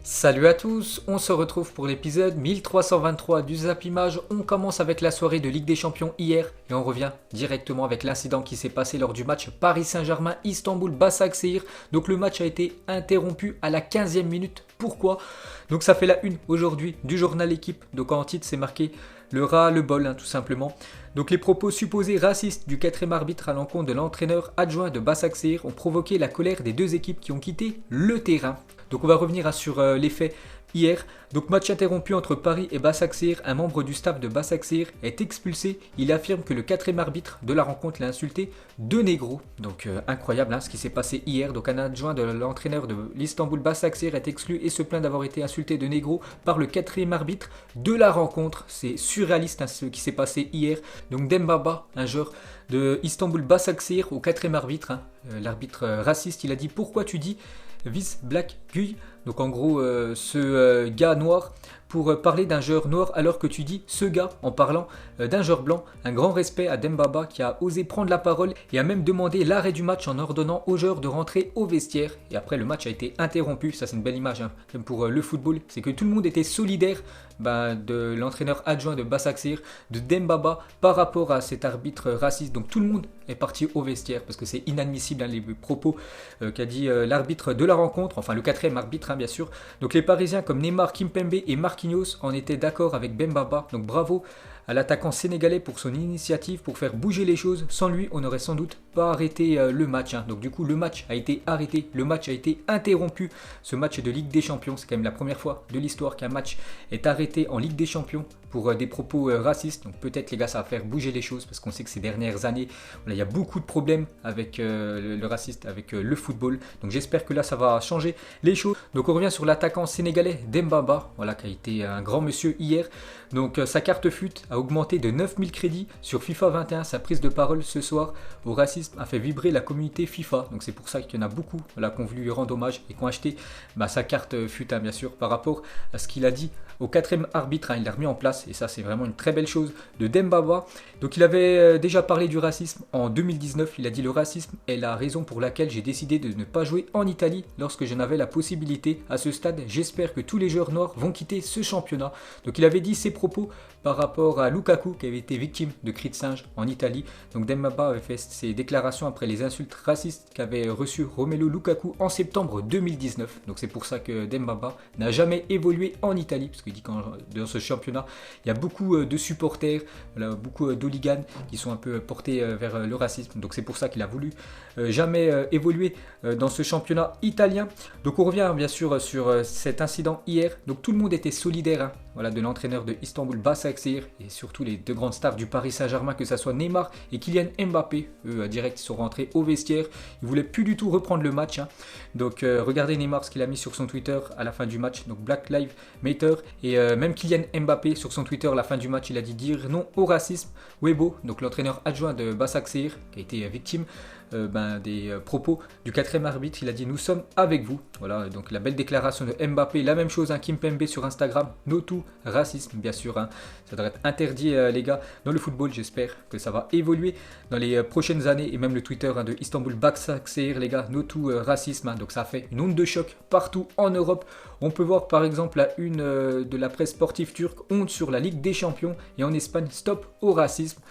Salut à tous, on se retrouve pour l'épisode 1323 du Zap Image. On commence avec la soirée de Ligue des Champions hier et on revient directement avec l'incident qui s'est passé lors du match Paris Saint-Germain-Istanbul-Başakşehir. Donc le match a été interrompu à la 15e minute. Pourquoi? Donc ça fait la une aujourd'hui du journal Équipe. Donc en titre c'est marqué le ras, le bol, tout simplement. Donc les propos supposés racistes du quatrième arbitre à l'encontre de l'entraîneur adjoint de Başakşehir ont provoqué la colère des deux équipes qui ont quitté le terrain. Donc on va revenir sur les faits hier. Donc match interrompu entre Paris et Başakşehir. Un membre du staff de Başakşehir est expulsé. Il affirme que le quatrième arbitre de la rencontre l'a insulté de négro. Donc incroyable ce qui s'est passé hier. Donc un adjoint de l'entraîneur de l'Istanbul Başakşehir est exclu et se plaint d'avoir été insulté de négro par le quatrième arbitre de la rencontre. C'est surréaliste ce qui s'est passé hier. Donc Dembaba, un joueur de Istanbul Başakşehir au quatrième arbitre, l'arbitre raciste, il a dit: pourquoi tu dis Vis Black Guy, donc en gros ce gars noir, pour parler d'un joueur noir alors que tu dis ce gars en parlant d'un joueur blanc. Un grand respect à Dembaba qui a osé prendre la parole et a même demandé l'arrêt du match en ordonnant aux joueurs de rentrer au vestiaire. Et après le match a été interrompu, ça c'est une belle image même pour le football, c'est que tout le monde était solidaire de l'entraîneur adjoint de Başakşehir, de Dembaba par rapport à cet arbitre raciste. Donc tout le monde est parti au vestiaire parce que c'est inadmissible les propos qu'a dit l'arbitre de la rencontre, enfin le quatrième arbitre bien sûr. Donc les Parisiens comme Neymar, Kimpembe et Marquinhos en étaient d'accord avec Dembaba. Donc bravo à l'attaquant sénégalais pour son initiative pour faire bouger les choses. Sans lui, on n'aurait sans doute pas arrêté le match. Donc du coup, le match a été arrêté, le match a été interrompu. Ce match de Ligue des Champions, c'est quand même la première fois de l'histoire qu'un match est arrêté en Ligue des Champions pour des propos racistes. Donc peut-être les gars, ça va faire bouger les choses parce qu'on sait que ces dernières années, il y a beaucoup de problèmes avec le raciste, avec le football. Donc j'espère que là, ça va changer les choses. Donc on revient sur l'attaquant sénégalais Dembaba, qui a été un grand monsieur hier. Donc sa carte fut a augmenté de 9000 crédits sur FIFA 21. Sa prise de parole ce soir au racisme a fait vibrer la communauté FIFA. Donc c'est pour ça qu'il y en a beaucoup qui ont voulu lui rendre hommage et qui ont acheté sa carte fut bien sûr par rapport à ce qu'il a dit au quatrième arbitre. Il l'a remis en place et ça c'est vraiment une très belle chose de Dembaba. Donc il avait déjà parlé du racisme en 2019. Il a dit: le racisme est la raison pour laquelle j'ai décidé de ne pas jouer en Italie lorsque je n'avais la possibilité. À ce stade, j'espère que tous les joueurs noirs vont quitter ce championnat. Donc il avait dit ses propos par rapport à Lukaku qui avait été victime de cris de singe en Italie. Donc Dembaba avait fait ses déclarations après les insultes racistes qu'avait reçu Romelu Lukaku en septembre 2019. Donc c'est pour ça que Dembaba n'a jamais évolué en Italie, parce qu'il dit que dans ce championnat il y a beaucoup de supporters, beaucoup d'hooligans qui sont un peu portés vers le racisme. Donc c'est pour ça qu'il a voulu jamais évoluer dans ce championnat italien. Donc on revient bien sûr sur cet incident hier. Donc tout le monde était solidaire de l'entraîneur de Istanbul Başakşehir et surtout les deux grandes stars du Paris Saint-Germain, que ce soit Neymar et Kylian Mbappé. Eux direct ils sont rentrés au vestiaire, ils voulaient plus du tout reprendre le match. Donc regardez Neymar ce qu'il a mis sur son Twitter à la fin du match, donc Black Lives Matter, et même Kylian Mbappé sur son Twitter à la fin du match il a dit dire non au racisme. Webo, donc l'entraîneur adjoint de Başakşehir qui a été victime des propos du quatrième arbitre, il a dit: nous sommes avec vous. Voilà, donc la belle déclaration de Mbappé. La même chose, Kimpembe sur Instagram: no to racisme, bien sûr. Ça doit être interdit les gars dans le football. J'espère que ça va évoluer dans les prochaines années. Et même le Twitter de Istanbul Başakşehir, les gars, no to racisme. Donc ça fait une onde de choc partout en Europe. On peut voir par exemple la une de la presse sportive turque: honte sur la Ligue des Champions. Et en Espagne: stop au racisme.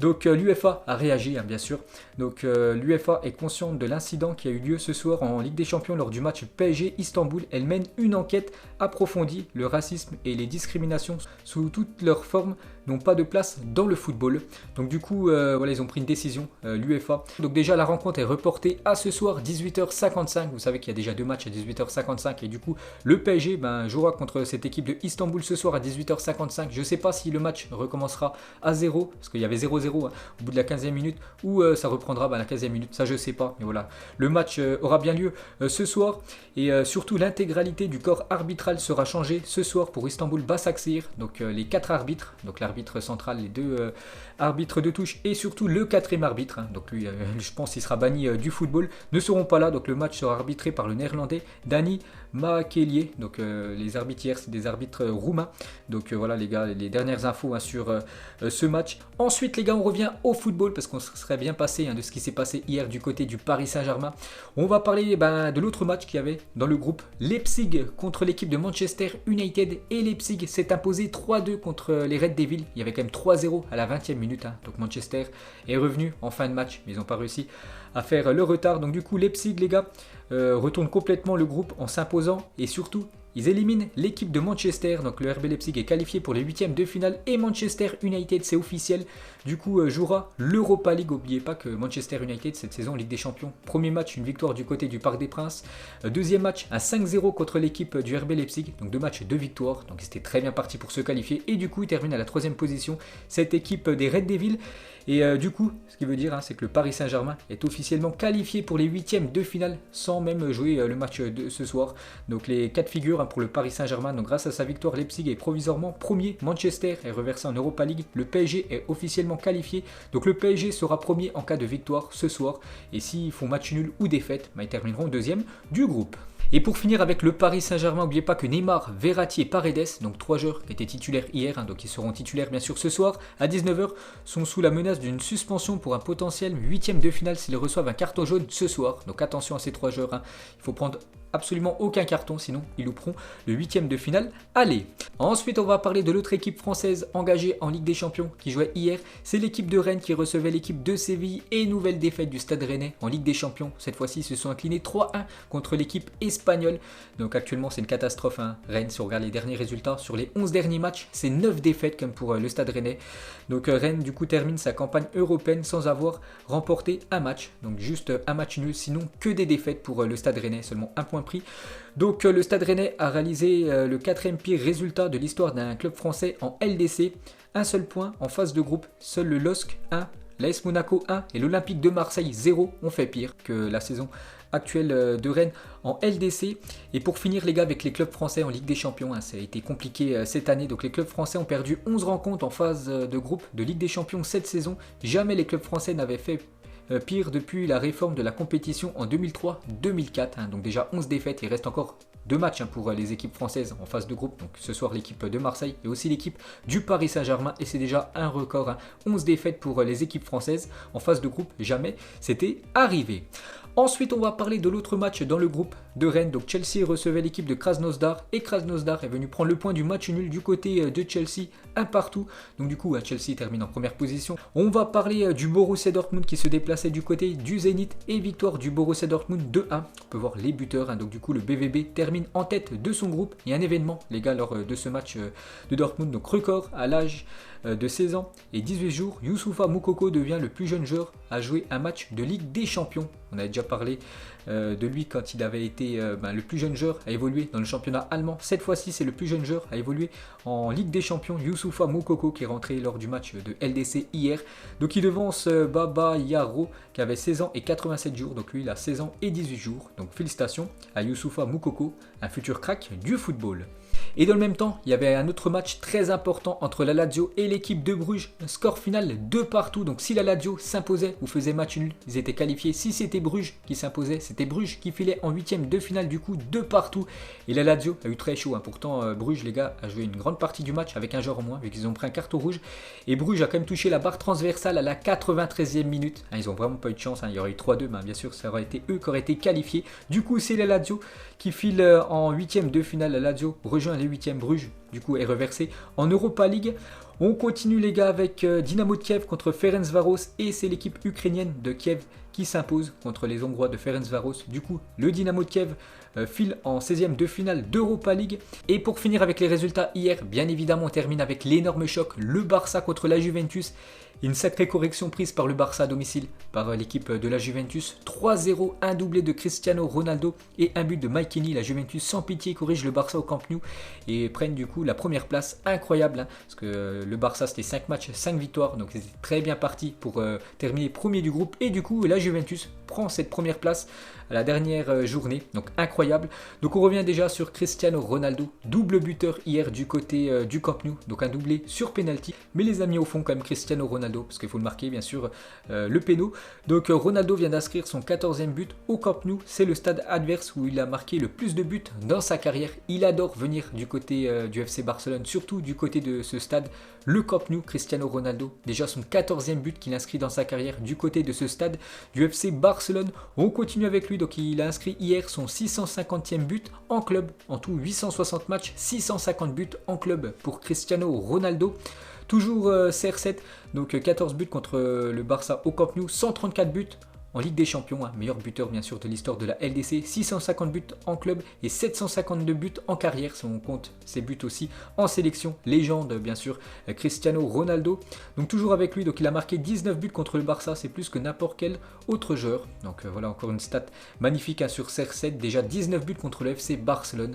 Donc l'UEFA a réagi bien sûr. Donc l'UEFA est consciente de l'incident qui a eu lieu ce soir en Ligue des Champions lors du match PSG Istanbul. Elle mène une enquête approfondie. Le racisme et les discriminations sous toutes leurs formes n'ont pas de place dans le football. Donc du coup ils ont pris une décision, l'UEFA. Donc déjà la rencontre est reportée à ce soir 18h55. Vous savez qu'il y a déjà deux matchs à 18h55 et du coup le PSG jouera contre cette équipe de Istanbul ce soir à 18h55. Je ne sais pas si le match recommencera à 0 parce qu'il y avait 0-0 au bout de la 15e minute ou ça reprendra à la 15e minute, ça je sais pas, mais voilà, le match aura bien lieu ce soir et surtout l'intégralité du corps arbitral sera changée ce soir pour Istanbul Başakşehir. Donc les 4 arbitres, donc l'arbitre central, les 2 arbitres de touche et surtout le 4e arbitre, donc lui je pense qu'il sera banni du football, ne seront pas là. Donc le match sera arbitré par le néerlandais Danny Maakelier. Donc les arbitres hier, c'est des arbitres roumains. Donc voilà les gars, les dernières infos sur ce match. Ensuite les gars, on revient au football parce qu'on se serait bien passé de ce qui s'est passé hier du côté du Paris Saint-Germain. On va parler de l'autre match qu'il y avait dans le groupe. Leipzig contre l'équipe de Manchester United, et Leipzig s'est imposé 3-2 contre les Red Devils. Il y avait quand même 3-0 à la 20e minute. Donc Manchester est revenu en fin de match, mais ils n'ont pas réussi à faire le retard. Donc du coup Leipzig les gars retourne complètement le groupe en s'imposant, et surtout ils éliminent l'équipe de Manchester. Donc le RB Leipzig est qualifié pour les huitièmes de finale, et Manchester United, c'est officiel, du coup jouera l'Europa League. N'oubliez pas que Manchester United cette saison Ligue des Champions, premier match une victoire du côté du Parc des Princes, deuxième match un 5-0 contre l'équipe du RB Leipzig, donc 2 matchs 2 victoires, donc c'était très bien parti pour se qualifier, et du coup il termine à la 3e position cette équipe des Red Devils. Et du coup, ce qui veut dire c'est que le Paris Saint-Germain est officiellement qualifié pour les huitièmes de finale sans même jouer le match de ce soir. Donc les 4 figures pour le Paris Saint-Germain. Donc grâce à sa victoire, Leipzig est provisoirement premier. Manchester est reversé en Europa League. Le PSG est officiellement qualifié. Donc le PSG sera premier en cas de victoire ce soir. Et s'ils font match nul ou défaite, ils termineront deuxième du groupe. Et pour finir avec le Paris Saint-Germain, n'oubliez pas que Neymar, Verratti et Paredes, donc 3 joueurs qui étaient titulaires hier, donc ils seront titulaires bien sûr ce soir à 19h, sont sous la menace d'une suspension pour un potentiel 8e de finale s'ils reçoivent un carton jaune ce soir. Donc attention à ces 3 joueurs, il faut prendre absolument aucun carton, sinon ils louperont le 8e de finale. Allez, ensuite on va parler de l'autre équipe française engagée en Ligue des Champions qui jouait hier. C'est l'équipe de Rennes qui recevait l'équipe de Séville, et nouvelle défaite du Stade Rennais en Ligue des Champions. Cette fois-ci, ils se sont inclinés 3-1 contre l'équipe espagnole. Donc actuellement, c'est une catastrophe. Rennes, si on regarde les derniers résultats, sur les 11 derniers matchs, c'est 9 défaites comme pour le Stade Rennais. Donc Rennes, du coup, termine sa campagne européenne sans avoir remporté un match. Donc juste un match nul, sinon que des défaites pour le Stade Rennais, seulement un point pris. Donc le Stade Rennais a réalisé le 4e pire résultat de l'histoire d'un club français en LDC. Un seul point en phase de groupe, seul le LOSC 1, l'AS Monaco 1 et l'Olympique de Marseille 0 ont fait pire que la saison actuelle de Rennes en LDC. Et pour finir les gars, avec les clubs français en Ligue des Champions, ça a été compliqué cette année. Donc les clubs français ont perdu 11 rencontres en phase de groupe de Ligue des Champions cette saison. Jamais les clubs français n'avaient fait pire depuis la réforme de la compétition en 2003-2004. Donc déjà 11 défaites, il reste encore 2 matchs pour les équipes françaises en phase de groupe. Donc ce soir l'équipe de Marseille et aussi l'équipe du Paris Saint-Germain, et c'est déjà un record. 11 défaites pour les équipes françaises en phase de groupe, jamais c'était arrivé. Ensuite, on va parler de l'autre match dans le groupe de Rennes. Donc Chelsea recevait l'équipe de Krasnodar, et Krasnodar est venu prendre le point du match nul du côté de Chelsea, un partout. Donc du coup, Chelsea termine en première position. On va parler du Borussia Dortmund qui se déplaçait du côté du Zénith, et victoire du Borussia Dortmund 2-1. On peut voir les buteurs. Donc du coup, le BVB termine en tête de son groupe. Il y a un événement, les gars, lors de ce match de Dortmund. Donc record à l'âge de 16 ans et 18 jours, Youssoufa Moukoko devient le plus jeune joueur à jouer un match de Ligue des Champions. On avait déjà parlé de lui quand il avait été le plus jeune joueur à évoluer dans le championnat allemand. Cette fois-ci, c'est le plus jeune joueur à évoluer en Ligue des Champions, Youssoufa Moukoko, qui est rentré lors du match de LDC hier. Donc il devance Baba Yaro qui avait 16 ans et 87 jours. Donc lui, il a 16 ans et 18 jours. Donc félicitations à Youssoufa Moukoko, un futur crack du football. Et dans le même temps, il y avait un autre match très important entre la Lazio et l'équipe de Bruges. Un score final 2-2. Donc si la Lazio s'imposait ou faisait match nul, ils étaient qualifiés. Si c'était Bruges qui s'imposait, c'était Bruges qui filait en 8e de finale, du coup 2-2. Et la Lazio a eu très chaud. Pourtant Bruges, les gars, a joué une grande partie du match avec un joueur en moins, vu qu'ils ont pris un carton rouge. Et Bruges a quand même touché la barre transversale à la 93e minute. Ils n'ont vraiment pas eu de chance. Il y aurait eu 3-2, bien sûr, ça aurait été eux qui auraient été qualifiés. Du coup, c'est la Lazio qui file en 8e de finale. La Lazio rejoint les 8e. Bruges, du coup, est reversé en Europa League. On continue, les gars, avec Dynamo de Kiev contre Ferencvaros, et c'est l'équipe ukrainienne de Kiev qui s'impose contre les Hongrois de Ferencvaros. Du coup, le Dynamo de Kiev file en 16e de finale d'Europa League. Et pour finir avec les résultats hier, bien évidemment, on termine avec l'énorme choc, le Barça contre la Juventus. Une sacrée correction prise par le Barça à domicile par l'équipe de la Juventus. 3-0, un doublé de Cristiano Ronaldo et un but de Maikini. La Juventus sans pitié corrige le Barça au Camp Nou et prennent du coup la première place. Incroyable, parce que le Barça c'était 5 matchs, 5 victoires. Donc c'était très bien parti pour terminer premier du groupe. Et du coup la Juventus prend cette première place à la dernière journée, donc incroyable. Donc on revient déjà sur Cristiano Ronaldo, double buteur hier du côté du Camp Nou, donc un doublé sur penalty. Mais les amis au fond quand même Cristiano Ronaldo, parce qu'il faut le marquer bien sûr, le péno. Donc Ronaldo vient d'inscrire son 14e but au Camp Nou, c'est le stade adverse où il a marqué le plus de buts dans sa carrière. Il adore venir du côté du FC Barcelone, surtout du côté de ce stade, le Camp Nou. Cristiano Ronaldo, déjà son 14e but qu'il inscrit dans sa carrière du côté de ce stade du FC Barcelone. On continue avec lui, donc il a inscrit hier son 650e but en club, en tout 860 matchs, 650 buts en club pour Cristiano Ronaldo. Toujours CR7, donc 14 buts contre le Barça au Camp Nou, 134 buts en Ligue des Champions, meilleur buteur bien sûr de l'histoire de la LDC, 650 buts en club et 752 buts en carrière si on compte ses buts aussi en sélection, légende bien sûr, Cristiano Ronaldo. Donc toujours avec lui, donc il a marqué 19 buts contre le Barça, c'est plus que n'importe quel autre joueur. Donc voilà encore une stat magnifique sur CR7, déjà 19 buts contre le FC Barcelone.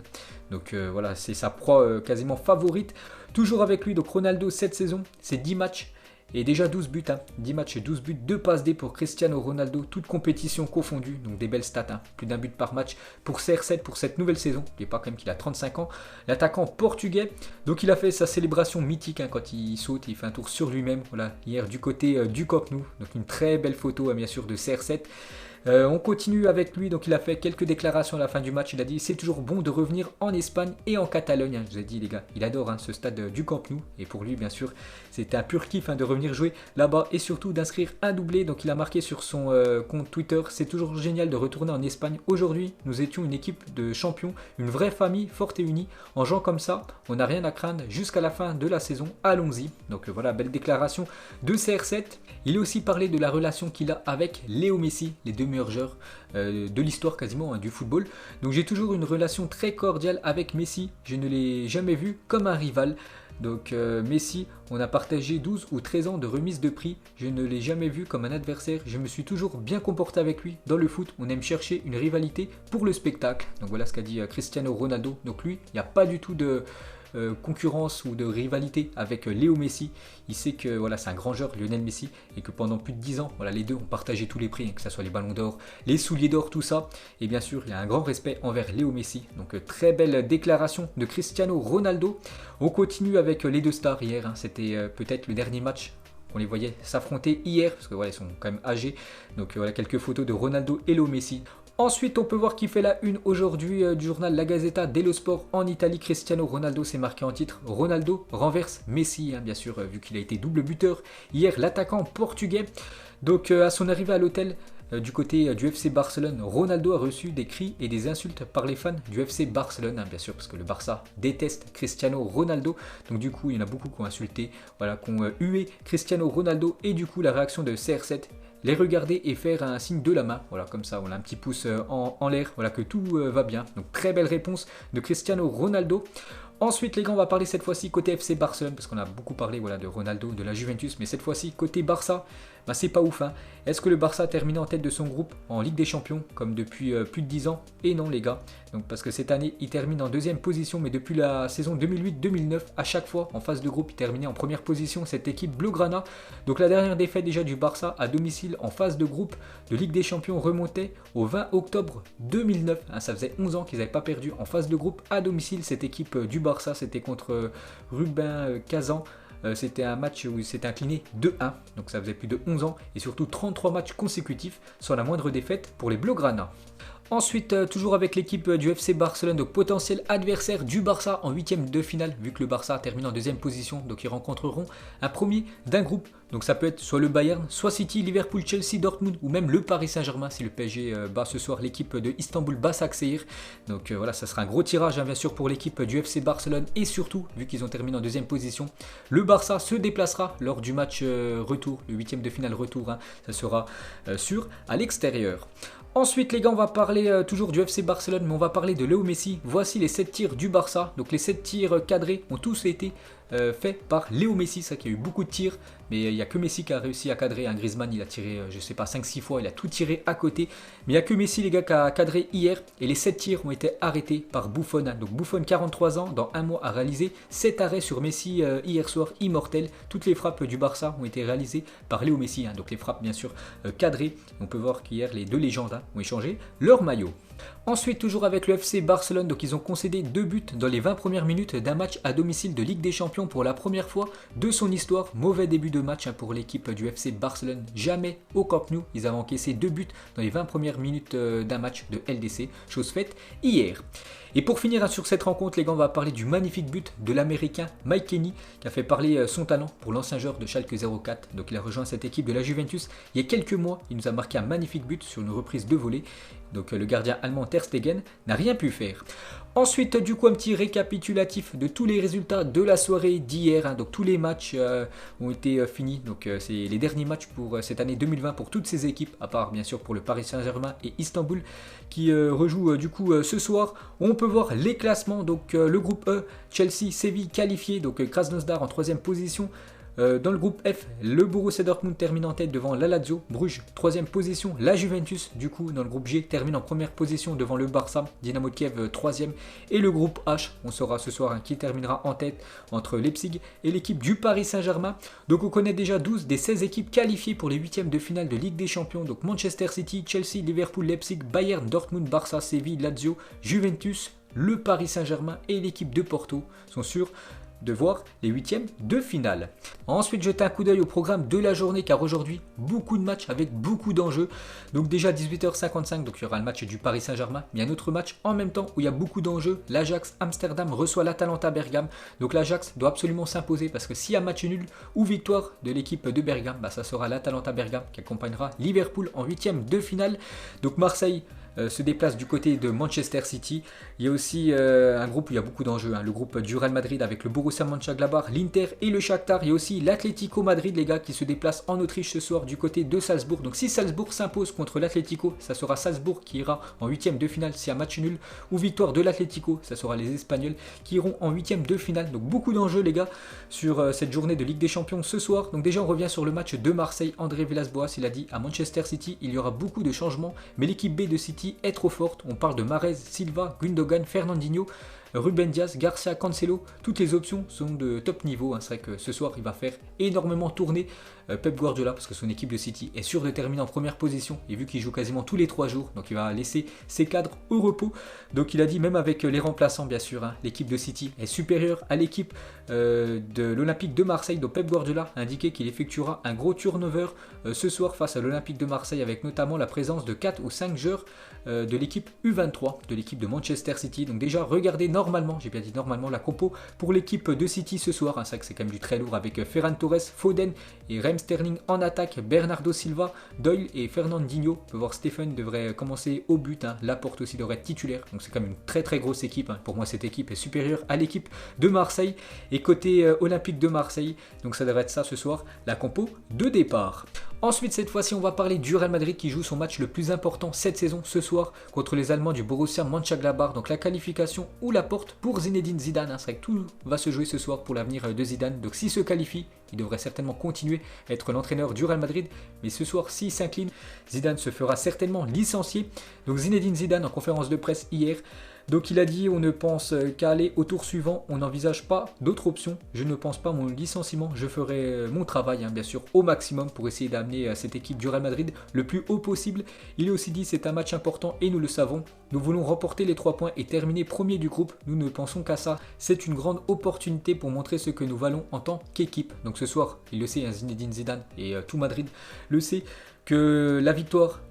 Donc voilà, c'est sa proie quasiment favorite. Toujours avec lui, donc Ronaldo cette saison, c'est 10 matchs. Et déjà 12 buts, 10 matchs et 12 buts, 2 passes D pour Cristiano Ronaldo, toute compétition confondue, donc des belles stats, plus d'un but par match pour CR7 pour cette nouvelle saison. N'oubliez pas quand même qu'il a 35 ans, l'attaquant portugais, donc il a fait sa célébration mythique quand il saute, il fait un tour sur lui-même, voilà, hier du côté du Camp Nou, donc une très belle photo bien sûr de CR7. On continue avec lui, donc il a fait quelques déclarations à la fin du match, il a dit c'est toujours bon de revenir en Espagne et en Catalogne, je vous ai dit les gars, il adore ce stade du Camp Nou, et pour lui bien sûr c'était un pur kiff de revenir jouer là-bas et surtout d'inscrire un doublé, donc il a marqué sur son compte Twitter, c'est toujours génial de retourner en Espagne, aujourd'hui nous étions une équipe de champions, une vraie famille forte et unie, en jouant comme ça, on n'a rien à craindre jusqu'à la fin de la saison, allons-y. Donc voilà, belle déclaration de CR7, il a aussi parlé de la relation qu'il a avec Léo Messi, les deux meilleurs joueurs de l'histoire quasiment du football. Donc j'ai toujours une relation très cordiale avec Messi, je ne l'ai jamais vu comme un rival. Donc Messi, on a partagé 12 ou 13 ans de remise de prix, je ne l'ai jamais vu comme un adversaire, je me suis toujours bien comporté avec lui. Dans le foot, on aime chercher une rivalité pour le spectacle. Donc voilà ce qu'a dit Cristiano Ronaldo. Donc lui, il n'y a pas du tout de concurrence ou de rivalité avec Léo Messi. Il sait que voilà, c'est un grand joueur, Lionel Messi, et que pendant plus de 10 ans, voilà, les deux ont partagé tous les prix, que ce soit les ballons d'or, les souliers d'or, tout ça. Et bien sûr, il a un grand respect envers Léo Messi. Donc très belle déclaration de Cristiano Ronaldo. On continue avec les deux stars hier, c'était peut-être le dernier match. On les voyait s'affronter hier, parce que voilà, ils sont quand même âgés. Donc voilà, quelques photos de Ronaldo et Léo Messi. Ensuite, on peut voir qui fait la une aujourd'hui du journal La Gazzetta dello Sport en Italie. Cristiano Ronaldo s'est marqué en titre. Ronaldo renverse Messi, bien sûr, vu qu'il a été double buteur. Hier, l'attaquant portugais. Donc, à son arrivée à l'hôtel du côté du FC Barcelone, Ronaldo a reçu des cris et des insultes par les fans du FC Barcelone, bien sûr, parce que le Barça déteste Cristiano Ronaldo. Donc, du coup, il y en a beaucoup qui ont insulté, voilà, qui ont hué Cristiano Ronaldo. Et du coup, la réaction de CR7, les regarder et faire un signe de la main, voilà, comme ça, voilà, un petit pouce en l'air, voilà, que tout va bien. Donc très belle réponse de Cristiano Ronaldo. Ensuite les gars, on va parler cette fois-ci côté FC Barcelone, parce qu'on a beaucoup parlé voilà, de Ronaldo, de la Juventus, mais cette fois-ci côté Barça, c'est pas ouf. Est-ce que le Barça a terminé en tête de son groupe en Ligue des Champions, comme depuis plus de 10 ans? Et non les gars, donc, parce que cette année, il termine en deuxième position, mais depuis la saison 2008-2009, à chaque fois, en phase de groupe, il terminait en première position, cette équipe Blaugrana. Donc la dernière défaite déjà du Barça à domicile en phase de groupe de Ligue des Champions remontait au 20 octobre 2009. Ça faisait 11 ans qu'ils n'avaient pas perdu en phase de groupe à domicile. Cette équipe du Barça, c'était contre Rubin Kazan. C'était un match où il s'était incliné 2-1, donc ça faisait plus de 11 ans, et surtout 33 matchs consécutifs sans la moindre défaite pour les Blaugrana. Ensuite, toujours avec l'équipe du FC Barcelone, donc potentiel adversaire du Barça en huitième de finale, vu que le Barça termine en deuxième position, donc ils rencontreront un premier d'un groupe. Donc ça peut être soit le Bayern, soit City, Liverpool, Chelsea, Dortmund ou même le Paris Saint-Germain si le PSG bat ce soir l'équipe de Istanbul Başakşehir. Donc voilà, ça sera un gros tirage bien sûr pour l'équipe du FC Barcelone, et surtout, vu qu'ils ont terminé en deuxième position, le Barça se déplacera lors du match retour, le huitième de finale retour, ça sera sûr à l'extérieur. Ensuite les gars, on va parler toujours du FC Barcelone, mais on va parler de Léo Messi. Voici les 7 tirs du Barça. Donc les 7 tirs cadrés ont tous été fait par Léo Messi, ça qui a eu beaucoup de tirs, mais il n'y a que Messi qui a réussi à cadrer. Un Griezmann, il a tiré, je sais pas, 5-6 fois, il a tout tiré à côté, mais il n'y a que Messi, les gars, qui a cadré hier, et les 7 tirs ont été arrêtés par Buffon. Donc Buffon, 43 ans, dans un mois, a réalisé 7 arrêts sur Messi hier soir, immortel. Toutes les frappes du Barça ont été réalisées par Léo Messi, donc les frappes bien sûr cadrées. On peut voir qu'hier, les deux légendes ont échangé leur maillot. Ensuite, toujours avec le FC Barcelone, donc ils ont concédé 2 buts dans les 20 premières minutes d'un match à domicile de Ligue des Champions pour la première fois de son histoire. Mauvais début de match pour l'équipe du FC Barcelone. Jamais au Camp Nou, ils avaient encaissé 2 buts dans les 20 premières minutes d'un match de LDC, chose faite hier. Et pour finir sur cette rencontre, les gars, on va parler du magnifique but de l'américain Mike Kenny qui a fait parler son talent pour l'ancien joueur de Schalke 04. Donc il a rejoint cette équipe de la Juventus il y a quelques mois. Il nous a marqué un magnifique but sur une reprise de volée. Donc le gardien allemand Ter Stegen n'a rien pu faire. Ensuite, du coup, un petit récapitulatif de tous les résultats de la soirée d'hier. Donc tous les matchs ont été finis. Donc c'est les derniers matchs pour cette année 2020 pour toutes ces équipes, à part bien sûr pour le Paris Saint-Germain et Istanbul qui rejouent du coup ce soir. On peut voir les classements. Donc le groupe E, Chelsea, Séville qualifié. Donc Krasnodar en 3e position. Dans le groupe F, le Borussia Dortmund termine en tête devant la Lazio, Bruges 3e position, la Juventus du coup dans le groupe G termine en première position devant le Barça, Dynamo de Kiev 3e et le groupe H, on saura ce soir qui terminera en tête entre Leipzig et l'équipe du Paris Saint-Germain. Donc on connaît déjà 12 des 16 équipes qualifiées pour les 8e de finale de Ligue des Champions, donc Manchester City, Chelsea, Liverpool, Leipzig, Bayern, Dortmund, Barça, Séville, Lazio, Juventus, le Paris Saint-Germain et l'équipe de Porto sont sûrs de voir les 8e de finale. Ensuite, jetez un coup d'œil au programme de la journée car aujourd'hui, beaucoup de matchs avec beaucoup d'enjeux. Donc déjà 18h55, donc il y aura le match du Paris Saint-Germain, mais il y a un autre match en même temps où il y a beaucoup d'enjeux. L'Ajax Amsterdam reçoit l'Atalanta Bergame. Donc l'Ajax doit absolument s'imposer parce que s'il y a match nul ou victoire de l'équipe de Bergame, ça sera l'Atalanta Bergame qui accompagnera Liverpool en 8e de finale. Donc Marseille se déplace du côté de Manchester City. Il y a aussi un groupe où il y a beaucoup d'enjeux, le groupe du Real Madrid avec le Borussia Mönchengladbach, l'Inter et le Shakhtar. Il y a aussi l'Atlético Madrid, les gars, qui se déplace en Autriche ce soir du côté de Salzbourg. Donc si Salzbourg s'impose contre l'Atlético, ça sera Salzbourg qui ira en 8e de finale s'il y a match nul, ou victoire de l'Atlético, ça sera les Espagnols qui iront en 8e de finale. Donc beaucoup d'enjeux, les gars, sur cette journée de Ligue des Champions ce soir. Donc déjà on revient sur le match de Marseille. André Villas-Boas, il a dit à Manchester City, il y aura beaucoup de changements, mais l'équipe B de City est trop forte. On parle de Mahrez, Silva, Gundogan, Fernandinho, Ruben Dias, Garcia, Cancelo, toutes les options sont de top niveau. C'est vrai que ce soir il va faire énormément tourner Pep Guardiola parce que son équipe de City est sûre de terminer en première position et vu qu'il joue quasiment tous les 3 jours, donc il va laisser ses cadres au repos. Donc il a dit même avec les remplaçants bien sûr, l'équipe de City est supérieure à l'équipe de l'Olympique de Marseille. Donc Pep Guardiola a indiqué qu'il effectuera un gros turnover ce soir face à l'Olympique de Marseille avec notamment la présence de 4 ou 5 joueurs de l'équipe U23 de l'équipe de Manchester City. Donc déjà regardez normalement, j'ai bien dit normalement, la compo pour l'équipe de City ce soir. C'est vrai que c'est quand même du très lourd avec Ferran Torres, Foden et Raheem Sterling en attaque, Bernardo Silva, Doyle et Fernandinho. On peut voir Stephen devrait commencer au but, Laporte aussi devrait être titulaire. Donc c'est quand même une très très grosse équipe. Pour moi cette équipe est supérieure à l'équipe de Marseille. Et côté Olympique de Marseille, donc ça devrait être ça ce soir, la compo de départ. Ensuite, cette fois-ci, on va parler du Real Madrid qui joue son match le plus important cette saison ce soir contre les Allemands du Borussia Mönchengladbach. Donc la qualification ou la porte pour Zinedine Zidane. C'est vrai que tout va se jouer ce soir pour l'avenir de Zidane. Donc s'il se qualifie, il devrait certainement continuer à être l'entraîneur du Real Madrid. Mais ce soir, s'il s'incline, Zidane se fera certainement licencier. Donc Zinedine Zidane en conférence de presse hier. Donc il a dit, on ne pense qu'à aller au tour suivant, on n'envisage pas d'autres options, je ne pense pas à mon licenciement, je ferai mon travail bien sûr au maximum pour essayer d'amener cette équipe du Real Madrid le plus haut possible. Il a aussi dit c'est un match important et nous le savons, nous voulons remporter les 3 points et terminer premier du groupe, nous ne pensons qu'à ça, c'est une grande opportunité pour montrer ce que nous valons en tant qu'équipe. Donc ce soir, il le sait, Zinedine Zidane et tout Madrid le sait, que la victoire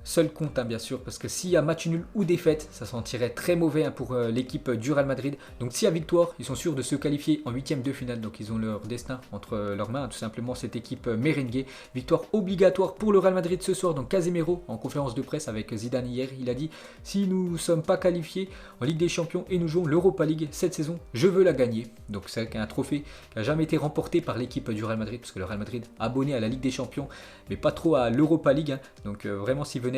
seul compte bien sûr, parce que s'il y a match nul ou défaite, ça sentirait très mauvais pour l'équipe du Real Madrid. Donc s'il y a victoire, ils sont sûrs de se qualifier en 8e de finale, donc ils ont leur destin entre leurs mains, tout simplement cette équipe merengue. Victoire obligatoire pour le Real Madrid ce soir. Donc Casemiro en conférence de presse avec Zidane hier, il a dit si nous ne sommes pas qualifiés en Ligue des Champions et nous jouons l'Europa League cette saison, je veux la gagner. Donc c'est un trophée qui n'a jamais été remporté par l'équipe du Real Madrid, parce que le Real Madrid abonné à la Ligue des Champions, mais pas trop à l'Europa League. Donc vraiment s'il venait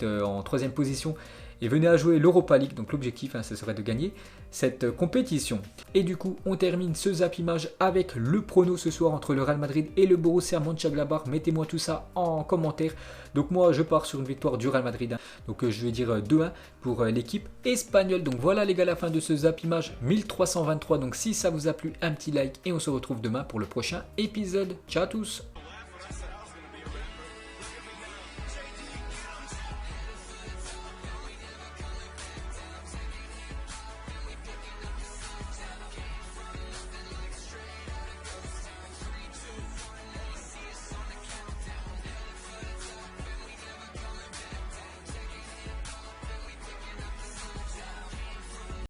en 3e position et venez à jouer l'Europa League. Donc l'objectif, ce serait de gagner cette compétition. Et du coup, on termine ce Zap Image avec le prono ce soir entre le Real Madrid et le Borussia Mönchengladbach. Mettez-moi tout ça en commentaire. Donc moi, je pars sur une victoire du Real Madrid. Donc je vais dire 2-1 pour l'équipe espagnole. Donc voilà les gars, la fin de ce Zap Image 1323. Donc si ça vous a plu, un petit like et on se retrouve demain pour le prochain épisode. Ciao à tous!